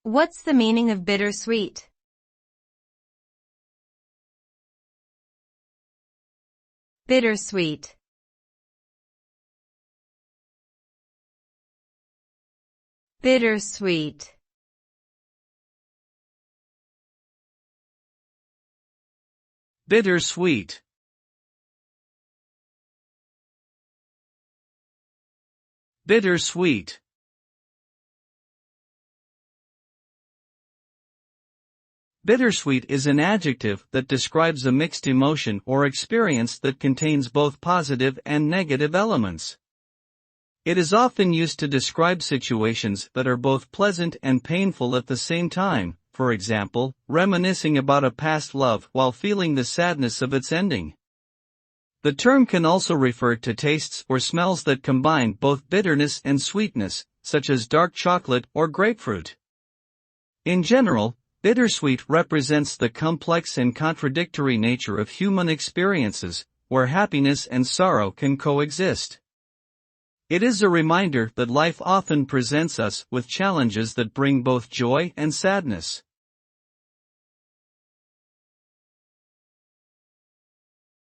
What's the meaning of bittersweet? Bittersweet. Bittersweet. Bittersweet. Bittersweet. Bittersweet is an adjective that describes a mixed emotion or experience that contains both positive and negative elements. It is often used to describe situations that are both pleasant and painful at the same time, for example, reminiscing about a past love while feeling the sadness of its ending. The term can also refer to tastes or smells that combine both bitterness and sweetness, such as dark chocolate or grapefruit. In general, bittersweet represents the complex and contradictory nature of human experiences, where happiness and sorrow can coexist. It is a reminder that life often presents us with challenges that bring both joy and sadness.